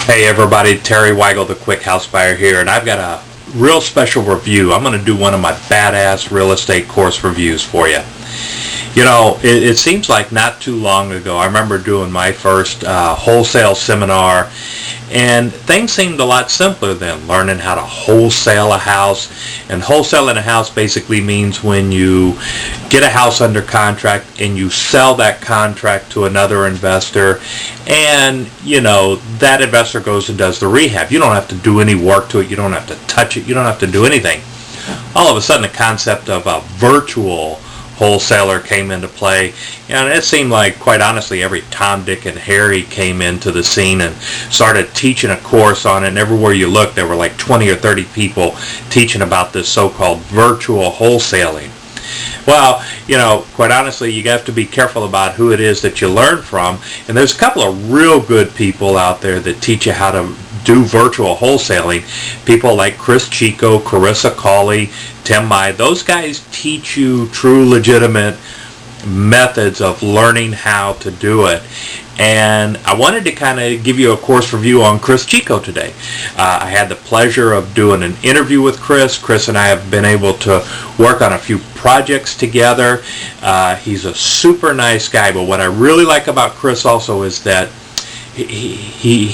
Hey everybody, Terry Wygal, the Quick House Buyer here, and I've got a real special review. I'm going to do one of my badass real estate course reviews for you. You know, it seems like not too long ago, I remember doing my first wholesale seminar, and things seemed a lot simpler then, learning how to wholesale a house. And wholesaling a house basically means when you get a house under contract and you sell that contract to another investor, and you know that investor goes and does the rehab. You don't have to do any work to it, you don't have to touch it, you don't have to do anything. All of a sudden the concept of a virtual wholesaler came into play, and it seemed like, quite honestly, every Tom, Dick, and Harry came into the scene and started teaching a course on it, and everywhere you looked there were like 20 or 30 people teaching about this so-called virtual wholesaling. Well, you know, quite honestly, you have to be careful about who it is that you learn from, and there's a couple of real good people out there that teach you how to do virtual wholesaling. People like Cris Chico, Carissa Cawley, Tim Mai. Those guys teach you true, legitimate methods of learning how to do it. And I wanted to kind of give you a course review on Cris Chico today. I had the pleasure of doing an interview with Cris. Cris and I have been able to work on a few projects together. He's a super nice guy, but what I really like about Cris also is that he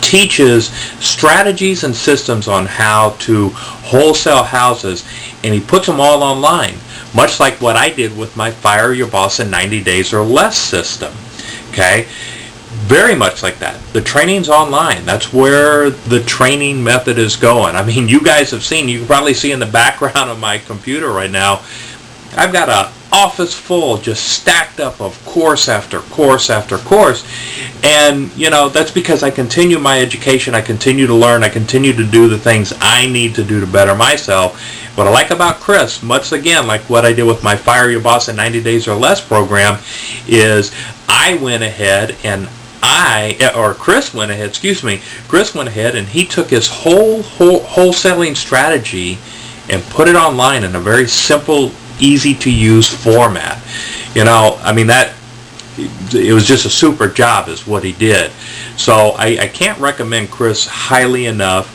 teaches strategies and systems on how to wholesale houses, and he puts them all online, much like what I did with my Fire Your Boss in 90 Days or Less system. Okay, very much like that. The training's online. That's where the training method is going. I mean, you guys have seen, you can probably see in the background of my computer right now, I've got an office full, just stacked up of course after course after course. And you know, that's because I continue my education, I continue to learn, I continue to do the things I need to do to better myself. What I like about Cris, much again like what I did with my Fire Your Boss in 90 Days or Less program, is I went ahead and Cris went ahead and he took his whole wholesaling strategy and put it online in a very simple, easy to use format. You know, I mean, it was just a super job is what he did. So I can't recommend Cris highly enough.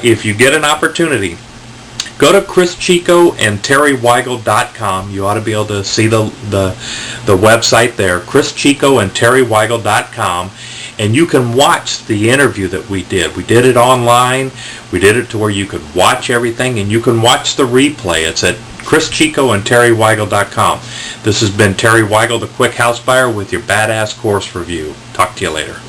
If you get an opportunity, go to Cris Chico and TerryWygal.com. You ought to be able to see the website there, Cris Chico and TerryWygal.com, and you can watch the interview that we did. We did it online. We did it to where you could watch everything, and you can watch the replay. It's at Cris Chico and TerryWygal.com. This has been Terry Wygal, the Quick House Buyer, with your badass course review. Talk to you later.